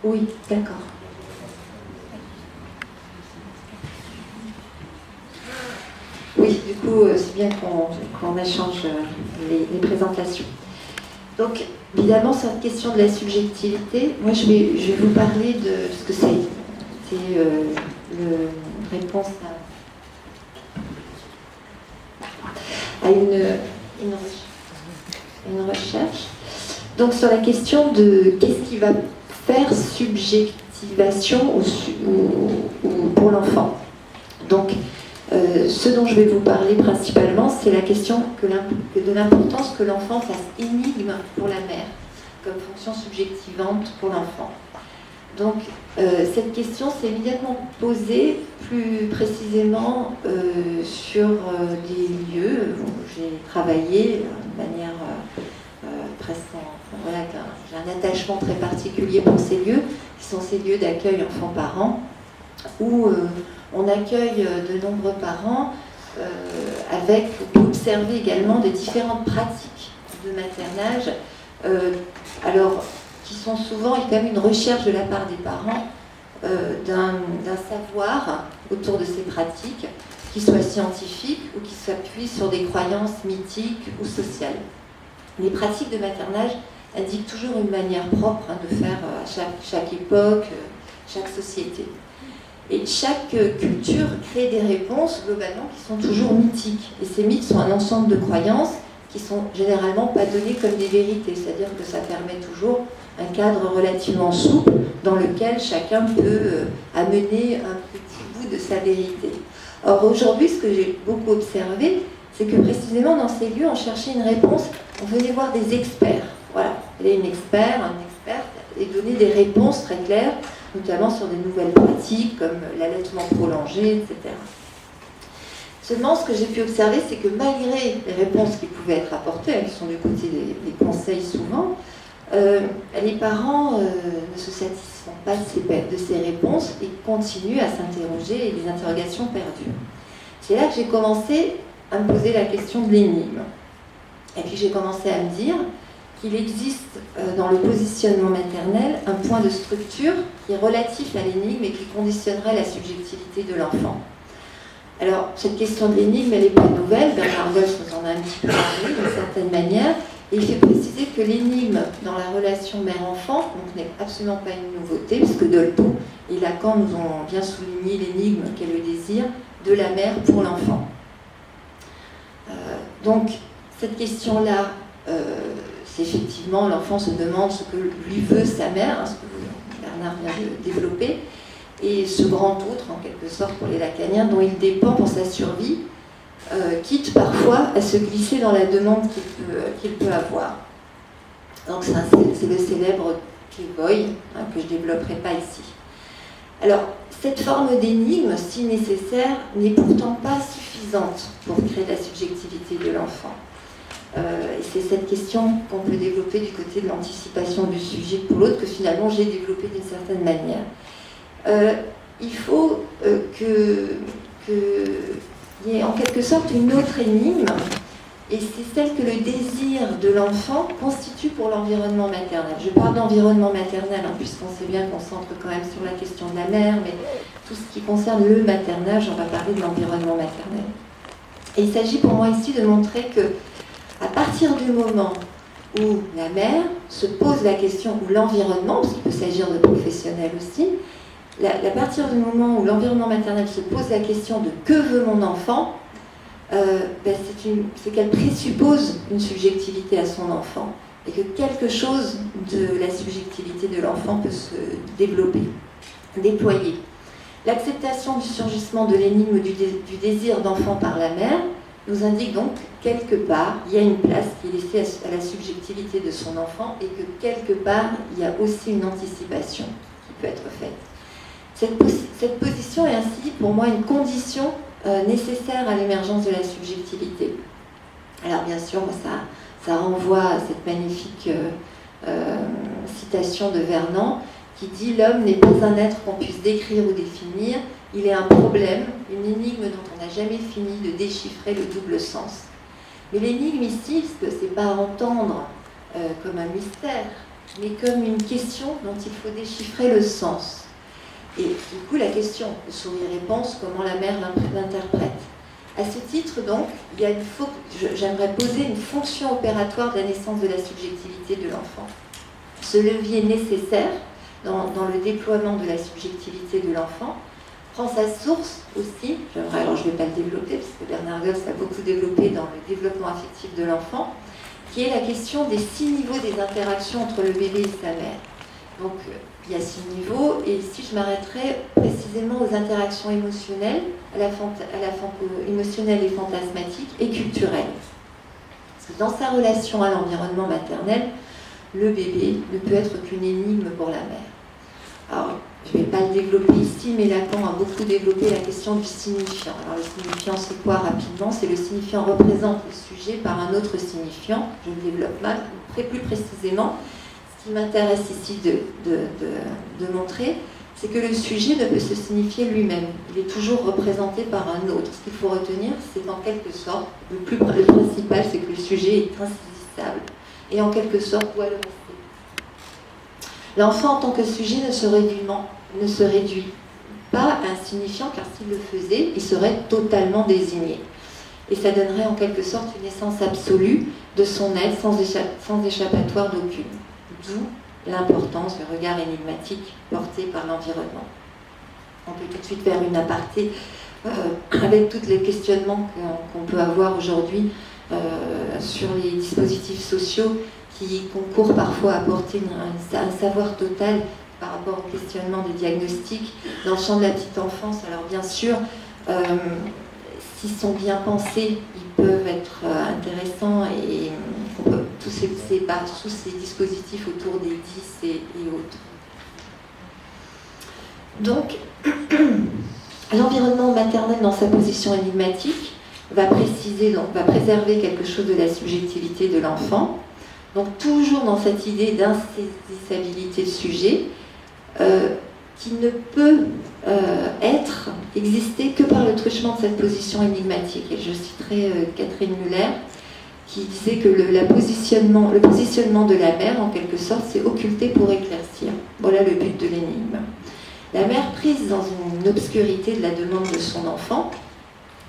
Oui, d'accord. Oui, du coup, c'est bien qu'on échange les présentations. Donc, évidemment, sur la question de la subjectivité, moi, je vais vous parler de ce que c'est la réponse à une recherche. Donc, sur la question de qu'est-ce qui va faire subjectivation pour l'enfant. Donc, ce dont je vais vous parler principalement, c'est la question de l'importance que l'enfant fasse énigme pour la mère, comme fonction subjectivante pour l'enfant. Donc, cette question s'est immédiatement posée plus précisément sur des lieux où j'ai travaillé de manière presque voilà, j'ai un attachement très particulier pour ces lieux, qui sont ces lieux d'accueil enfants-parents, où on accueille de nombreux parents avec, on peut observer également des différentes pratiques de maternage, alors qui sont souvent, il y a quand même une recherche de la part des parents d'un savoir autour de ces pratiques, qui soit scientifique ou qui s'appuie sur des croyances mythiques ou sociales. Les pratiques de maternage indiquent toujours une manière propre de faire à chaque époque, chaque société. Et chaque culture crée des réponses, globalement, qui sont toujours mythiques. Et ces mythes sont un ensemble de croyances qui sont généralement pas données comme des vérités. C'est-à-dire que ça permet toujours un cadre relativement souple dans lequel chacun peut amener un petit bout de sa vérité. Or, aujourd'hui, ce que j'ai beaucoup observé, c'est que précisément dans ces lieux, on cherchait une réponse, on venait voir des experts. Voilà, il y a une experte, et donner des réponses très claires, notamment sur des nouvelles pratiques comme l'allaitement prolongé, etc. Seulement, ce que j'ai pu observer, c'est que malgré les réponses qui pouvaient être apportées, qui sont du côté des conseils souvent, les parents ne se satisfont pas de ces réponses et continuent à s'interroger et les interrogations perdurent. C'est là que j'ai commencé à me poser la question de l'énigme. Et puis j'ai commencé à me dire qu'il existe dans le positionnement maternel un point de structure qui est relatif à l'énigme et qui conditionnerait la subjectivité de l'enfant. Alors, cette question de l'énigme, elle n'est pas nouvelle. Bernard Gols nous en a un petit peu parlé d'une certaine manière. Et il fait préciser que l'énigme dans la relation mère-enfant n'est absolument pas une nouveauté, puisque Dolto et Lacan nous ont bien souligné l'énigme qu'est le désir de la mère pour l'enfant. Donc, cette question-là, c'est effectivement, l'enfant se demande ce que lui veut sa mère, ce que Bernard vient de développer, et ce grand autre, en quelque sorte, pour les lacaniens, dont il dépend pour sa survie, quitte parfois à se glisser dans la demande qu'il peut avoir. Donc c'est le célèbre Kevoy, que je ne développerai pas ici. Alors, cette forme d'énigme, si nécessaire, n'est pourtant pas suffisante pour créer la subjectivité de l'enfant. Et c'est cette question qu'on peut développer du côté de l'anticipation du sujet pour l'autre que finalement j'ai développé d'une certaine manière. Il faut qu'il y ait en quelque sorte une autre énigme, et c'est celle que le désir de l'enfant constitue pour l'environnement maternel. Je parle d'environnement maternel, puisqu'on sait bien qu'on centre quand même sur la question de la mère, mais tout ce qui concerne le maternage, on va parler de l'environnement maternel. Et il s'agit pour moi ici de montrer que, à partir du moment où la mère se pose la question, ou l'environnement, parce qu'il peut s'agir de professionnels aussi, à partir du moment où l'environnement maternel se pose la question de que veut mon enfant, c'est qu'elle présuppose une subjectivité à son enfant et que quelque chose de la subjectivité de l'enfant peut se développer, déployer. L'acceptation du surgissement de l'énigme du désir d'enfant par la mère nous indique donc quelque part il y a une place qui est laissée à la subjectivité de son enfant et que quelque part il y a aussi une anticipation qui peut être faite. Cette position est ainsi pour moi une condition nécessaire à l'émergence de la subjectivité. Alors bien sûr, ça renvoie à cette magnifique citation de Vernon qui dit « L'homme n'est pas un être qu'on puisse décrire ou définir, il est un problème, une énigme dont on n'a jamais fini de déchiffrer le double sens. » Mais l'énigme ici, ce que c'est pas à entendre comme un mystère, mais comme une question dont il faut déchiffrer le sens. Et du coup, la question, le souris-réponse, comment la mère l'interprète. À ce titre, donc, j'aimerais poser une fonction opératoire de la naissance de la subjectivité de l'enfant. Ce levier nécessaire dans le déploiement de la subjectivité de l'enfant prend sa source aussi, alors je ne vais pas le développer, parce que Bernard Gosse a beaucoup développé dans le développement affectif de l'enfant, qui est la question des 6 niveaux des interactions entre le bébé et sa mère. Donc, il y a 6 niveaux, et ici je m'arrêterai précisément aux interactions émotionnelles, émotionnelles et fantasmatiques et culturelles. Parce que dans sa relation à l'environnement maternel, le bébé ne peut être qu'une énigme pour la mère. Alors, je ne vais pas le développer ici, mais Lacan a beaucoup développé la question du signifiant. Alors, le signifiant, c'est quoi rapidement? C'est le signifiant représente le sujet par un autre signifiant. Je le développe mal, plus précisément. Ce qui m'intéresse ici de montrer, c'est que le sujet ne peut se signifier lui-même. Il est toujours représenté par un autre. Ce qu'il faut retenir, c'est en quelque sorte, le principal, c'est que le sujet est insaisissable. Et en quelque sorte, doit le rester. L'enfant, en tant que sujet, ne se réduit pas à un signifiant, car s'il le faisait, il serait totalement désigné. Et ça donnerait en quelque sorte une essence absolue de son être, sans échappatoire d'aucune. D'où l'importance du regard énigmatique porté par l'environnement. On peut tout de suite faire une aparté avec tous les questionnements qu'on peut avoir aujourd'hui sur les dispositifs sociaux qui concourent parfois à apporter un savoir total par rapport au questionnement des diagnostics dans le champ de la petite enfance. Alors bien sûr, s'ils sont bien pensés, ils peuvent être intéressants et tous ces dispositifs autour des 10 et autres. Donc, l'environnement maternel dans sa position énigmatique va préserver quelque chose de la subjectivité de l'enfant. Donc toujours dans cette idée d'insaisissabilité de sujet, qui ne peut exister que par le truchement de cette position énigmatique. Et je citerai Catherine Muller, qui disait que le positionnement de la mère, en quelque sorte, c'est occulter pour éclaircir. Voilà le but de l'énigme. La mère, prise dans une obscurité de la demande de son enfant,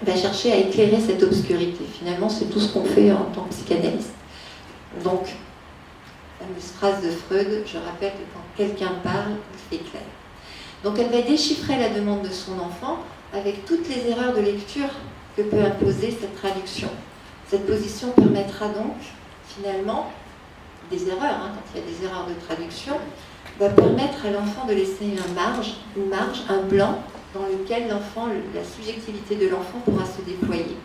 va chercher à éclairer cette obscurité. Finalement, c'est tout ce qu'on fait en tant que psychanalyste. Donc, la fameuse phrase de Freud, je rappelle que quand quelqu'un parle, il éclaire. Donc, elle va déchiffrer la demande de son enfant avec toutes les erreurs de lecture que peut imposer cette traduction. Cette position permettra donc, finalement, des erreurs, quand il y a des erreurs de traduction, va permettre à l'enfant de laisser une marge, un blanc, dans lequel la subjectivité de l'enfant pourra se déployer.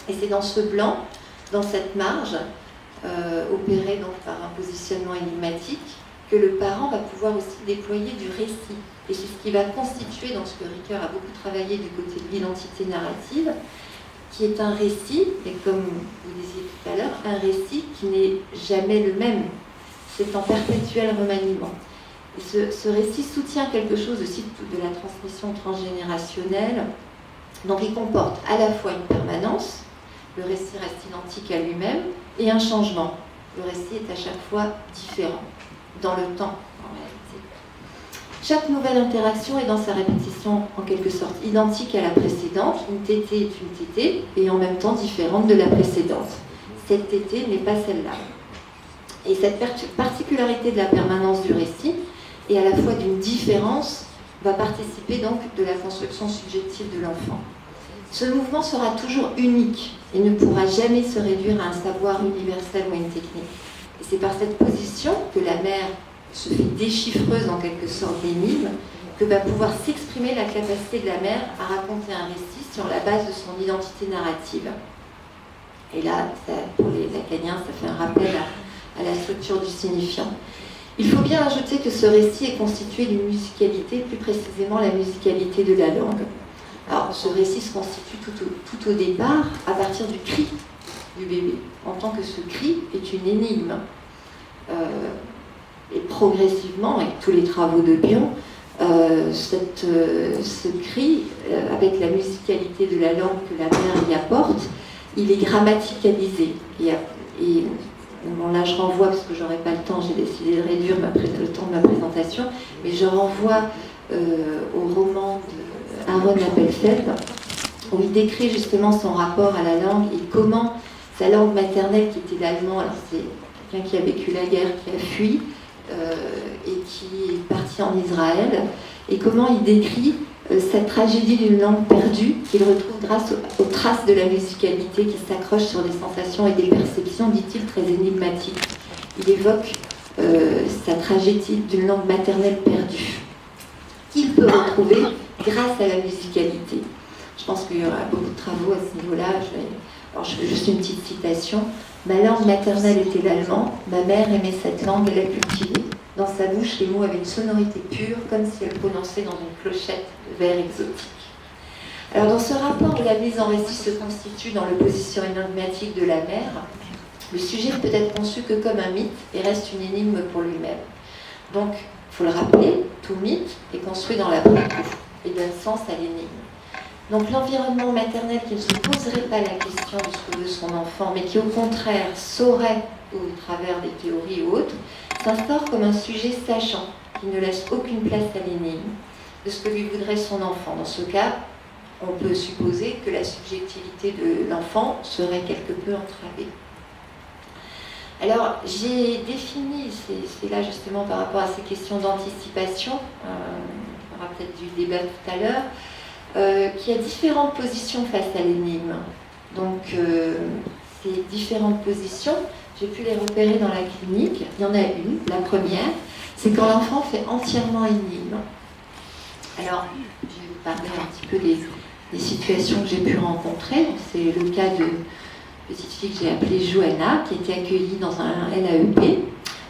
Et c'est dans ce blanc, dans cette marge, opérée donc par un positionnement énigmatique, que le parent va pouvoir aussi déployer du récit. Et c'est ce qui va constituer, dans ce que Ricoeur a beaucoup travaillé du côté de l'identité narrative, qui est un récit, et comme vous disiez tout à l'heure, un récit qui n'est jamais le même. C'est en perpétuel remaniement. Et ce récit soutient quelque chose aussi de la transmission transgénérationnelle. Donc il comporte à la fois une permanence, le récit reste identique à lui-même, et un changement. Le récit est à chaque fois différent, dans le temps en réalité. Chaque nouvelle interaction est dans sa répétition en quelque sorte identique à la précédente. Une tétée est une tétée, et en même temps différente de la précédente. Cette tétée n'est pas celle-là. Et cette particularité de la permanence du récit, et à la fois d'une différence, va participer donc de la construction subjective de l'enfant. Ce mouvement sera toujours unique et ne pourra jamais se réduire à un savoir universel ou à une technique. Et c'est par cette position que la mère se fait déchiffreuse en quelque sorte d'énigme, que va pouvoir s'exprimer la capacité de la mère à raconter un récit sur la base de son identité narrative. Et là, pour les lacaniens, ça fait un rappel à la structure du signifiant. Il faut bien ajouter que ce récit est constitué d'une musicalité, plus précisément la musicalité de la langue. Alors, ce récit se constitue tout au départ à partir du cri du bébé, en tant que ce cri est une énigme. Et progressivement, avec tous les travaux de Bion, ce cri, avec la musicalité de la langue que la mère y apporte, il est grammaticalisé. Et bon là je renvoie, parce que j'aurai pas le temps, j'ai décidé de réduire le temps de ma présentation, mais je renvoie au roman d'Aaron Appelfeld, où il décrit justement son rapport à la langue et comment sa langue maternelle, qui était l'allemand, alors c'est quelqu'un qui a vécu la guerre, qui a fui, et qui est parti en Israël, et comment il décrit cette tragédie d'une langue perdue qu'il retrouve grâce aux traces de la musicalité qui s'accrochent sur des sensations et des perceptions, dit-il, très énigmatiques. Il évoque sa tragédie d'une langue maternelle perdue, qu'il peut retrouver grâce à la musicalité. Je pense qu'il y aura beaucoup de travaux à ce niveau-là. Alors, je fais juste une petite citation. « Ma langue maternelle était l'allemand. Ma mère aimait cette langue et la cultivait. Dans sa bouche, les mots avaient une sonorité pure, comme si elle prononçait dans une clochette de vers exotique. » Alors, dans ce rapport où la mise en récit se constitue dans l'opposition énigmatique de la mère, le sujet peut être conçu que comme un mythe et reste une énigme pour lui-même. Donc, il faut le rappeler, tout mythe est construit dans l'après-coup et donne sens à l'énigme. Donc l'environnement maternel qui ne se poserait pas la question de ce que veut son enfant, mais qui au contraire saurait, au travers des théories ou autres, s'instaure comme un sujet sachant, qui ne laisse aucune place à l'énigme, de ce que lui voudrait son enfant. Dans ce cas, on peut supposer que la subjectivité de l'enfant serait quelque peu entravée. Alors, j'ai défini, c'est là justement par rapport à ces questions d'anticipation, on aura peut-être du débat tout à l'heure, qui a différentes positions face à l'énigme. Donc, ces différentes positions, j'ai pu les repérer dans la clinique. Il y en a une, la première, c'est quand l'enfant fait entièrement énigme. Alors, je vais vous parler un petit peu des situations que j'ai pu rencontrer. C'est le cas de petite fille que j'ai appelée Johanna, qui était accueillie dans un LAEP,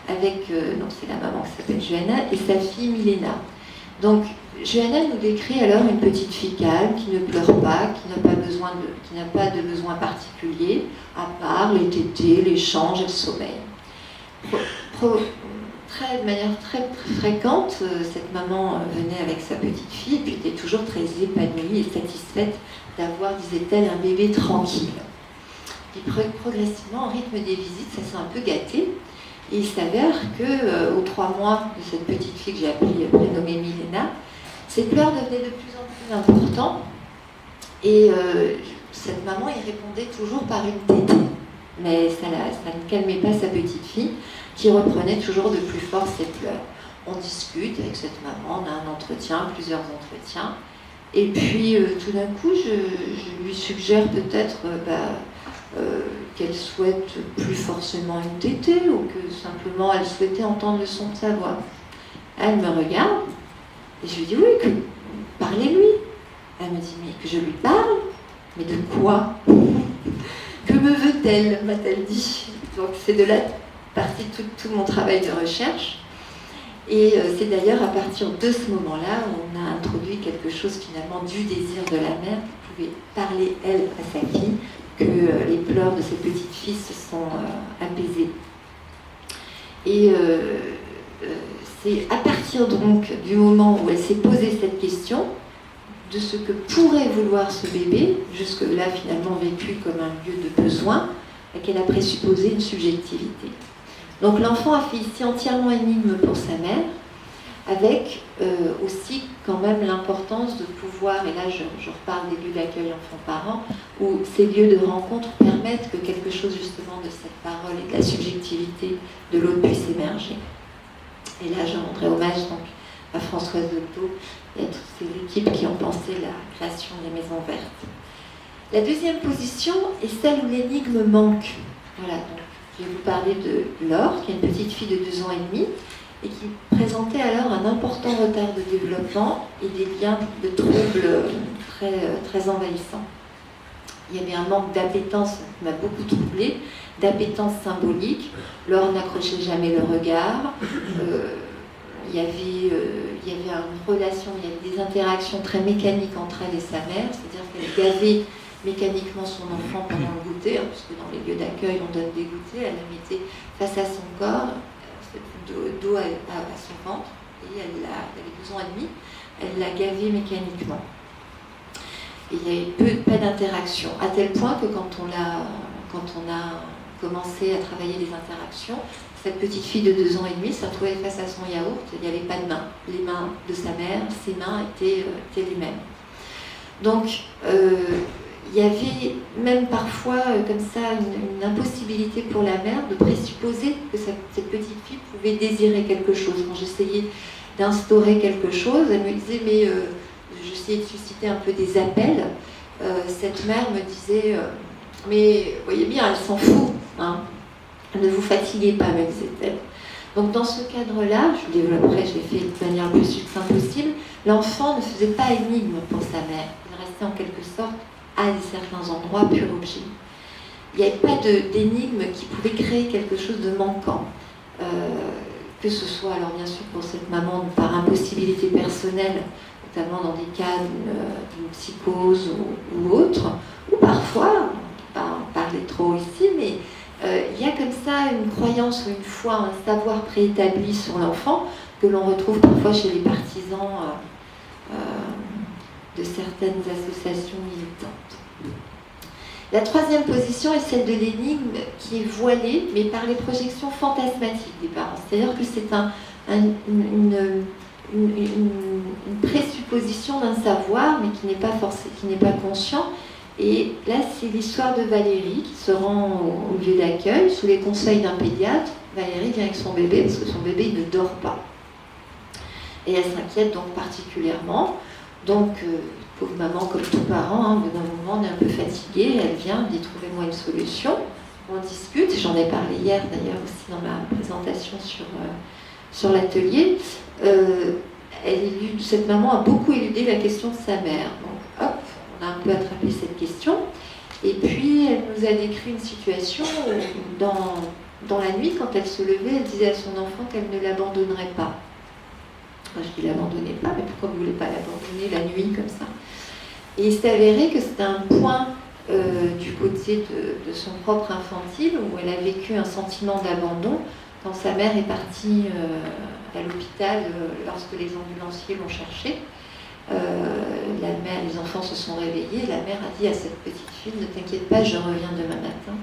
avec, donc c'est la maman qui s'appelle Johanna, et sa fille Milena. Donc, Johanna nous décrit alors une petite fille calme, qui ne pleure pas, qui n'a pas de besoin particulier, à part les tétés, les changes et le sommeil. De manière très fréquente, cette maman venait avec sa petite fille, et puis était toujours très épanouie et satisfaite d'avoir, disait-elle, un bébé tranquille. Puis progressivement, au rythme des visites, ça s'est un peu gâté. Et il s'avère qu'aux 3 mois de cette petite fille que j'ai prénommée Milena, ses pleurs devenaient de plus en plus importants. Et cette maman y répondait toujours par une tétée. Mais ça ne calmait pas sa petite fille, qui reprenait toujours de plus fort ses pleurs. On discute avec cette maman, on a un entretien, plusieurs entretiens. Et puis tout d'un coup, je lui suggère peut-être qu'elle souhaite plus forcément une tétée ou que simplement elle souhaitait entendre le son de sa voix. Elle me regarde et je lui dis oui, parlez-lui. Elle me dit mais que je lui parle? Mais de quoi? Que me veut-elle? M'a-t-elle dit. Donc c'est de là partie tout mon travail de recherche. Et c'est d'ailleurs à partir de ce moment-là où on a introduit quelque chose finalement du désir de la mère qui pouvait parler elle à sa fille, que les pleurs de cette petite fille se sont apaisés. Et c'est à partir donc du moment où elle s'est posé cette question de ce que pourrait vouloir ce bébé, jusque-là finalement vécu comme un lieu de besoin, qu'elle a présupposé une subjectivité. Donc l'enfant a fait ici entièrement énigme pour sa mère, avec aussi quand même l'importance de pouvoir, et là je reparle des lieux d'accueil enfants-parents, où ces lieux de rencontre permettent que quelque chose justement de cette parole et de la subjectivité de l'autre puisse émerger. Et là je rendrai hommage donc à Françoise Dolto et à toutes ces équipes qui ont pensé la création des maisons vertes. La deuxième position est celle où l'énigme manque. Voilà, donc je vais vous parler de Laure, qui est une petite fille de 2 ans et demi, et qui présentait alors un important retard de développement et des liens de troubles très envahissants. Il y avait un manque d'appétence qui m'a beaucoup troublée, d'appétence symbolique. Laure n'accrochait jamais le regard. Il y avait une relation, il y avait des interactions très mécaniques entre elle et sa mère, c'est-à-dire qu'elle gavait mécaniquement son enfant pendant le goûter, hein, parce que dans les lieux d'accueil on donne des goûters, elle le mettait face à son corps, dos à son ventre, et elle avait 12 ans et demi, elle l'a gavé mécaniquement. Et il y avait pas d'interaction, à tel point que quand on a commençait à travailler les interactions. Cette petite fille de 2 ans et demi se retrouvait face à son yaourt, il n'y avait pas de mains. Les mains de sa mère, ses mains étaient les mêmes. Donc, il y avait même parfois, comme ça, une impossibilité pour la mère de présupposer que cette petite fille pouvait désirer quelque chose. Quand j'essayais d'instaurer quelque chose, elle me disait, mais j'essayais de susciter un peu des appels. Cette mère me disait, mais voyez bien, elle s'en fout, hein. Ne vous fatiguez pas, me disait-elle. Donc dans ce cadre-là, je le développerai, je l'ai fait de manière le plus succincte possible, l'enfant ne faisait pas énigme pour sa mère. Il restait en quelque sorte, à certains endroits, pur objet. Il n'y avait pas d'énigme qui pouvait créer quelque chose de manquant. Que ce soit, alors bien sûr, pour cette maman, par impossibilité personnelle, notamment dans des cas d'une psychose ou autre, ou parfois, on ne va pas en parler trop ici, mais il y a comme ça une croyance ou une foi, un savoir préétabli sur l'enfant que l'on retrouve parfois chez les partisans de certaines associations militantes. La troisième position est celle de l'énigme qui est voilée, mais par les projections fantasmatiques des parents. C'est-à-dire que c'est une présupposition d'un savoir, mais qui n'est pas forcé, qui n'est pas conscient. Et là, c'est l'histoire de Valérie qui se rend au lieu d'accueil sous les conseils d'un pédiatre. Valérie vient avec son bébé parce que son bébé ne dort pas. Et elle s'inquiète donc particulièrement. Donc, pauvre maman, comme tout parent, hein, au bout d'un moment, on est un peu fatigué. Elle vient, elle dit trouvez-moi une solution. On discute. J'en ai parlé hier d'ailleurs aussi dans ma présentation sur l'atelier. Cette maman a beaucoup éludé la question de sa mère. Donc, hop, on a un peu attrapé cette question. Et puis, elle nous a décrit une situation où, dans la nuit, quand elle se levait, elle disait à son enfant qu'elle ne l'abandonnerait pas. Moi, je dis l'abandonnez pas, mais pourquoi vous ne voulez pas l'abandonner la nuit comme ça? Et il s'est avéré que c'était un point du côté de son propre infantile où elle a vécu un sentiment d'abandon quand sa mère est partie à l'hôpital lorsque les ambulanciers l'ont cherchée. Les enfants se sont réveillés, la mère a dit à cette petite fille ne t'inquiète pas, je reviens demain matin.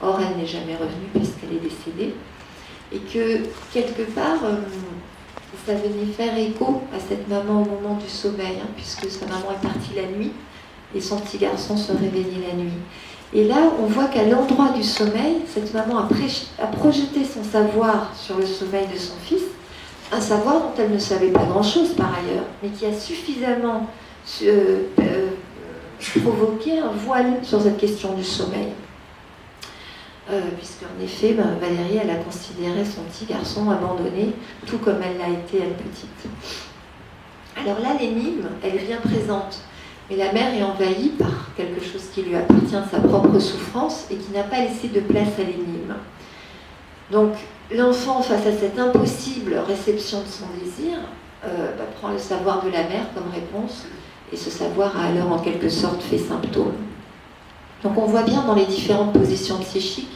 Or elle n'est jamais revenue puisqu'elle est décédée. Et que quelque part ça venait faire écho à cette maman au moment du sommeil, hein, puisque sa maman est partie la nuit et son petit garçon se réveillait la nuit. Et là, on voit qu'à l'endroit du sommeil, cette maman a projeté son savoir sur le sommeil de son fils, un savoir dont elle ne savait pas grand-chose par ailleurs, mais qui a suffisamment provoqué un voile sur cette question du sommeil. Puisqu'en effet, Valérie, elle a considéré son petit garçon abandonné, tout comme elle l'a été, elle petite. Alors là, l'énigme, elle vient présente. Mais la mère est envahie par quelque chose qui lui appartient de sa propre souffrance et qui n'a pas laissé de place à l'énigme. Donc, l'enfant, face à cette impossible réception de son désir, prend le savoir de la mère comme réponse, et ce savoir a alors en quelque sorte fait symptôme. Donc on voit bien dans les différentes positions psychiques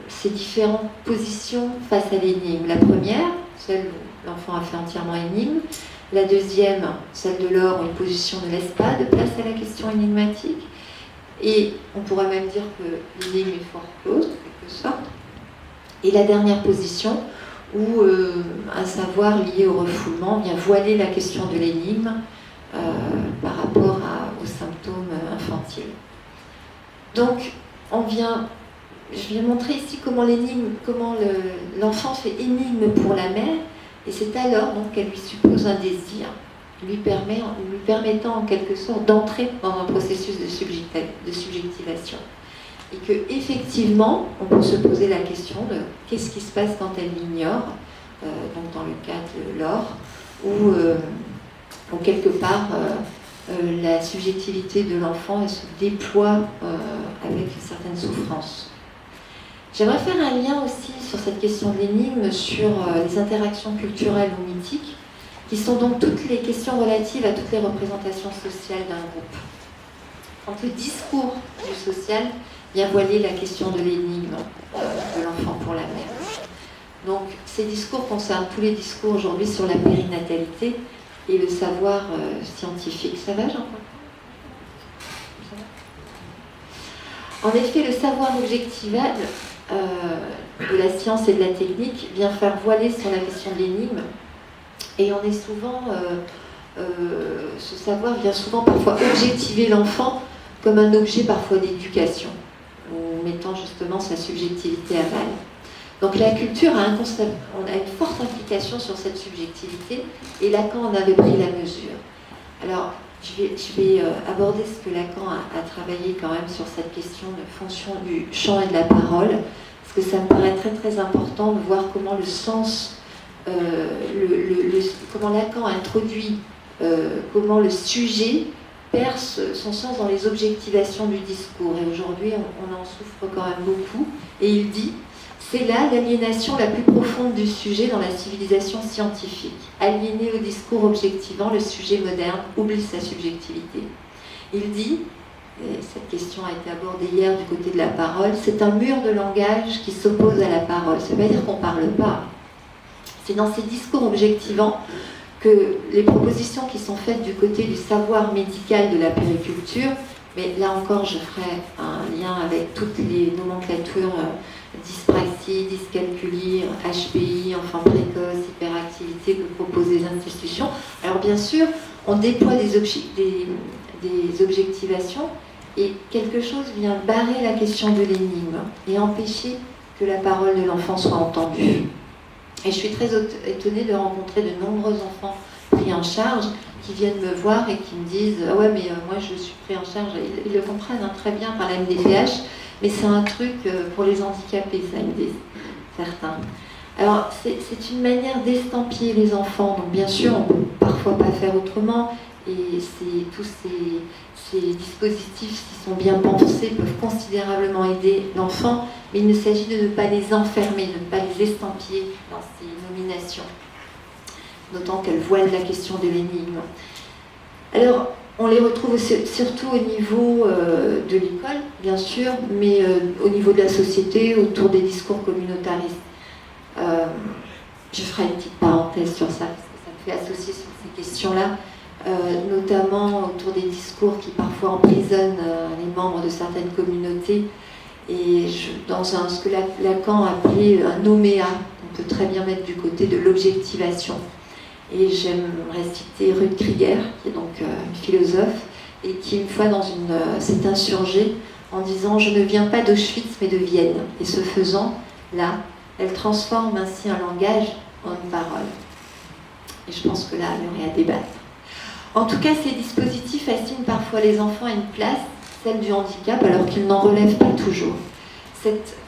ces différentes positions face à l'énigme. La première, celle où l'enfant a fait entièrement énigme. La deuxième, celle de l'or, une position ne laisse pas de place à la question énigmatique. Et on pourrait même dire que l'énigme est fort close, en quelque sorte. Et la dernière position, où un savoir lié au refoulement vient voiler la question de l'énigme par rapport aux symptômes infantiles. Donc, je viens montrer ici comment l'enfant fait énigme pour la mère, et c'est alors donc qu'elle lui suppose un désir, lui permettant en quelque sorte d'entrer dans un processus de subjectivation. Et que effectivement, on peut se poser la question de qu'est-ce qui se passe quand elle l'ignore, donc dans le cas de l'or, où quelque part la subjectivité de l'enfant elle se déploie avec une certaine souffrance. J'aimerais faire un lien aussi sur cette question de l'énigme sur les interactions culturelles ou mythiques, qui sont donc toutes les questions relatives à toutes les représentations sociales d'un groupe. Quand le discours du social vient voiler la question de l'énigme de l'enfant pour la mère. Donc ces discours concernent tous les discours aujourd'hui sur la périnatalité et le savoir scientifique. Ça va, Jean-Paul ? En effet, le savoir objectivable de la science et de la technique vient faire voiler sur la question de l'énigme. Et on est souvent, ce savoir vient souvent parfois objectiver l'enfant comme un objet parfois d'éducation, mettant justement sa subjectivité à mal. Donc la culture a une forte implication sur cette subjectivité, et Lacan en avait pris la mesure. Alors, je vais aborder ce que Lacan a travaillé quand même sur cette question de fonction du chant et de la parole, parce que ça me paraît très très important de voir comment le sens, comment Lacan introduit, comment le sujet perce son sens dans les objectivations du discours. Et aujourd'hui, on en souffre quand même beaucoup. Et il dit: c'est là l'aliénation la plus profonde du sujet dans la civilisation scientifique. Aliéné au discours objectivant, le sujet moderne oublie sa subjectivité. Il dit, et cette question a été abordée hier du côté de la parole, c'est un mur de langage qui s'oppose à la parole. Ça ne veut pas dire qu'on ne parle pas. C'est dans ces discours objectivants que les propositions qui sont faites du côté du savoir médical de la périculture, mais là encore je ferai un lien avec toutes les nomenclatures dyspraxie, dyscalculie, HPI, enfant précoce, hyperactivité que proposent les institutions. Alors bien sûr, on déploie des objectivations et quelque chose vient barrer la question de l'énigme et empêcher que la parole de l'enfant soit entendue. Et je suis très étonnée de rencontrer de nombreux enfants pris en charge qui viennent me voir et qui me disent « Ah ouais, mais moi je suis pris en charge ». Ils le comprennent très bien par la MDPH, mais c'est un truc pour les handicapés, ça, ils me disent certains. Alors, c'est une manière d'estampiller les enfants. Donc bien sûr, on ne peut parfois pas faire autrement. Et tous ces dispositifs, s'ils sont bien pensés, peuvent considérablement aider l'enfant. Mais il ne s'agit de ne pas les enfermer, de ne pas les estampiller dans ces nominations. D'autant qu'elles voilent la question de l'énigme. Alors, on les retrouve surtout au niveau de l'école, bien sûr, mais au niveau de la société, autour des discours communautaristes. Je ferai une petite parenthèse sur ça, parce que ça me fait associer sur ces questions-là, notamment autour des discours qui parfois emprisonnent les membres de certaines communautés, et dans ce que Lacan a appelé un noméa, qu'on peut très bien mettre du côté de l'objectivation. Et j'aimerais citer Ruth Krieger, qui est donc une philosophe, et qui une fois s'est insurgée en disant « Je ne viens pas d'Auschwitz, mais de Vienne ». Et ce faisant, là, elle transforme ainsi un langage en une parole. Et je pense que là, il y aurait à débattre. En tout cas, ces dispositifs assignent parfois les enfants à une place, celle du handicap, alors qu'ils n'en relèvent pas toujours. Cette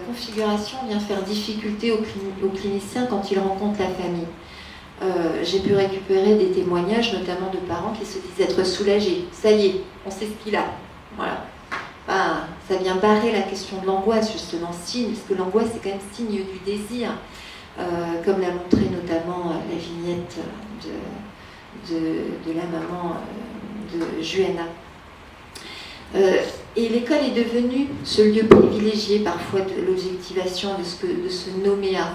configuration vient faire difficulté aux cliniciens quand ils rencontrent la famille. J'ai pu récupérer des témoignages, notamment de parents qui se disent être soulagés. Ça y est, on sait ce qu'il a. Voilà. Enfin, ça vient barrer la question de l'angoisse, justement, signe, parce que l'angoisse c'est quand même signe du désir, comme l'a montré notamment la vignette de la maman de Juana. Et l'école est devenue ce lieu privilégié parfois de l'objectivation, de ce noméa.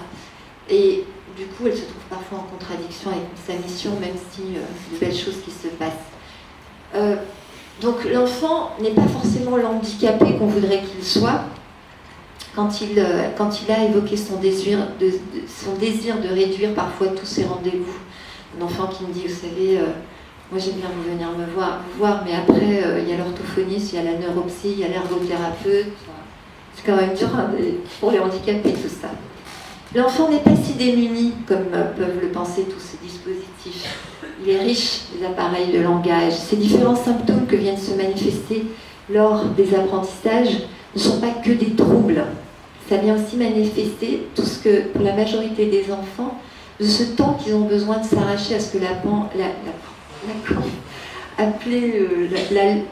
Et du coup, elle se trouve parfois en contradiction avec sa mission, même si de belles choses qui se passent. Donc l'enfant n'est pas forcément l'handicapé qu'on voudrait qu'il soit quand il a évoqué son désir de réduire parfois tous ses rendez-vous. Un enfant qui me dit, vous savez, moi j'aime bien vous venir me voir, mais après il y a l'orthophoniste, il y a la neuropsy, il y a l'ergothérapeute. C'est quand même dur pour les handicapés tout ça. L'enfant n'est pas si démuni comme peuvent le penser tous ces dispositifs. Il est riche des appareils de langage. Ces différents symptômes que viennent se manifester lors des apprentissages ne sont pas que des troubles. Ça vient aussi manifester tout ce que, pour la majorité des enfants, de ce temps qu'ils ont besoin de s'arracher à ce que appelée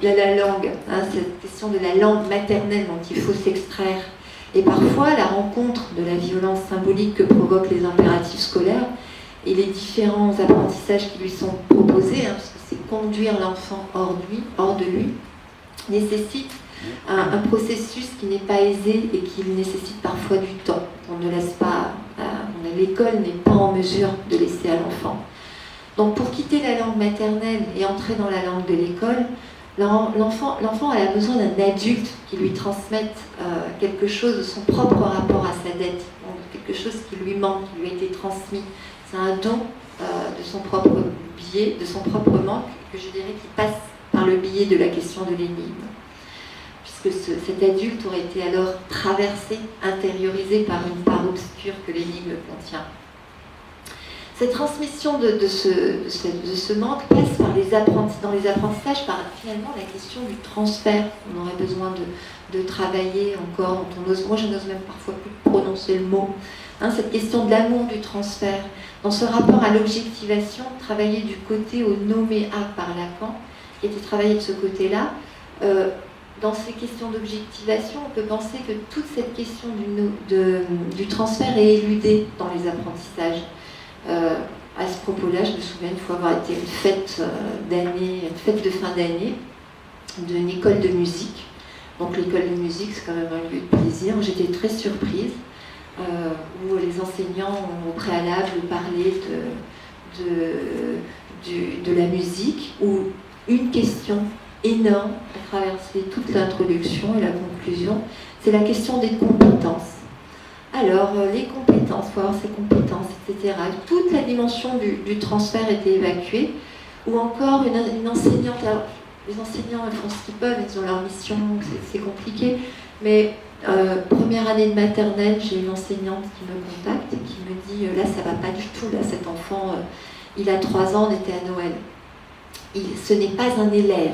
la langue, hein, cette question de la langue maternelle dont il faut s'extraire. Et parfois, la rencontre de la violence symbolique que provoquent les impératifs scolaires et les différents apprentissages qui lui sont proposés, hein, parce que c'est conduire l'enfant hors de lui, nécessite un processus qui n'est pas aisé et qui nécessite parfois du temps. On ne laisse pas, l'école n'est pas en mesure de laisser à l'enfant. Donc pour quitter la langue maternelle et entrer dans la langue de l'école, L'enfant a besoin d'un adulte qui lui transmette quelque chose de son propre rapport à sa dette, donc quelque chose qui lui manque, qui lui a été transmis. C'est un don de son propre biais, de son propre manque, que je dirais qui passe par le biais de la question de l'énigme. Puisque cet adulte aurait été alors traversé, intériorisé par une part obscure que l'énigme contient. Cette transmission de ce manque passe par dans les apprentissages par finalement la question du transfert. On aurait besoin de travailler encore, moi je n'ose même parfois plus prononcer le mot. Cette question de l'amour du transfert, dans ce rapport à l'objectivation, travailler du côté au nommé à par Lacan, qui était travaillé de ce côté-là. Dans ces questions d'objectivation, on peut penser que toute cette question du transfert est éludée dans les apprentissages. À ce propos-là, je me souviens une fois avoir été à une fête de fin d'année d'une école de musique. Donc l'école de musique, c'est quand même un lieu de plaisir. J'étais très surprise, où les enseignants ont au préalable parlé de la musique, où une question énorme a traversé toute l'introduction et la conclusion, c'est la question des compétences. Alors, les compétences, il faut avoir ses compétences, etc. Toute la dimension du transfert était évacuée, ou encore une enseignante. Alors, les enseignants ils font ce qu'ils peuvent, ils ont leur mission, c'est compliqué, mais première année de maternelle, j'ai une enseignante qui me contacte et qui me dit là, ça va pas du tout, là, cet enfant, il a 3 ans, on était à Noël. Ce n'est pas un élève.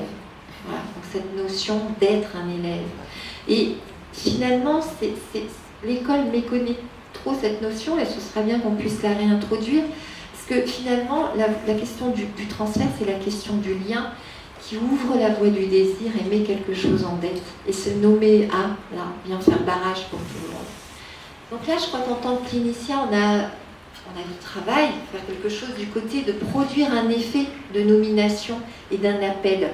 Voilà, donc cette notion d'être un élève. Et finalement, l'école méconnaît trop cette notion et ce serait bien qu'on puisse la réintroduire parce que finalement la question du transfert, c'est la question du lien qui ouvre la voie du désir et met quelque chose en dette et se nommer à, là, vient faire barrage pour tout le monde. Donc là, je crois qu'en tant que clinicien, on a du travail, faire quelque chose du côté de produire un effet de nomination et d'un appel.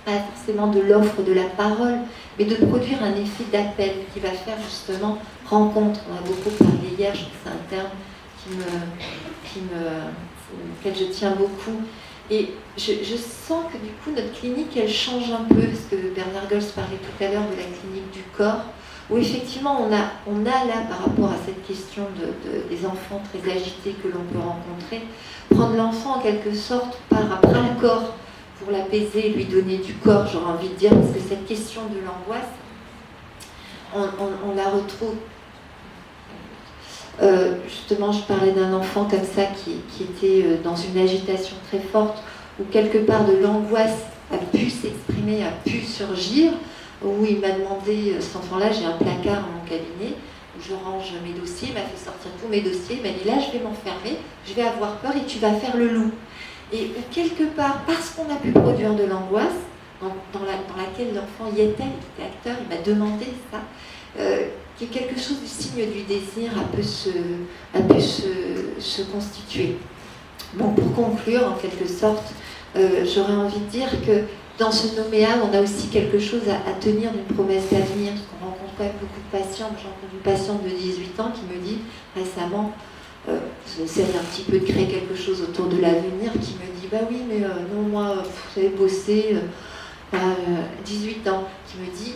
Pas forcément de l'offre de la parole, mais de produire un effet d'appel qui va faire justement rencontre. On a beaucoup parlé hier, je trouve que c'est un terme auquel je tiens beaucoup. Et je sens que du coup notre clinique elle change un peu, parce que Bernard Gols parlait tout à l'heure de la clinique du corps, où effectivement on a là par rapport à cette question des enfants très agités que l'on peut rencontrer, prendre l'enfant en quelque sorte par un bras-le-corps pour l'apaiser, lui donner du corps, j'aurais envie de dire, parce que cette question de l'angoisse, on la retrouve. Justement, je parlais d'un enfant comme ça qui était dans une agitation très forte, où quelque part de l'angoisse a pu s'exprimer, a pu surgir, où il m'a demandé, cet enfant-là, j'ai un placard dans mon cabinet, où je range mes dossiers, il m'a fait sortir tous mes dossiers, il m'a dit là je vais m'enfermer, je vais avoir peur et tu vas faire le loup. Et quelque part, parce qu'on a pu produire de l'angoisse, dans laquelle l'enfant y était, il était acteur, il m'a demandé ça, que quelque chose du signe du désir a pu se constituer. Bon, pour conclure, en quelque sorte, j'aurais envie de dire que dans ce noméa, on a aussi quelque chose à tenir d'une promesse d'avenir, parce qu'on rencontre quand même beaucoup de patients. J'ai rencontré une patiente de 18 ans qui me dit récemment, j'essaie un petit peu de créer quelque chose autour de l'avenir, qui me dit, bah oui, mais non, moi, vous savez, bosser, 18 ans, qui me dit,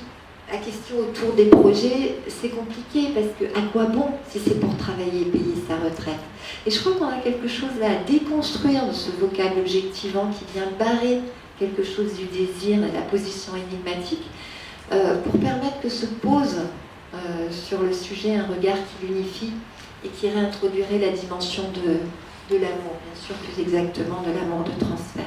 la question autour des projets, c'est compliqué, parce que à quoi bon si c'est pour travailler et payer sa retraite? Et je crois qu'on a quelque chose là à déconstruire de ce vocable objectivant qui vient barrer quelque chose du désir et de la position énigmatique, pour permettre que se pose sur le sujet un regard qui l'unifie et qui réintroduirait la dimension de l'amour, bien sûr plus exactement de l'amour de transfert.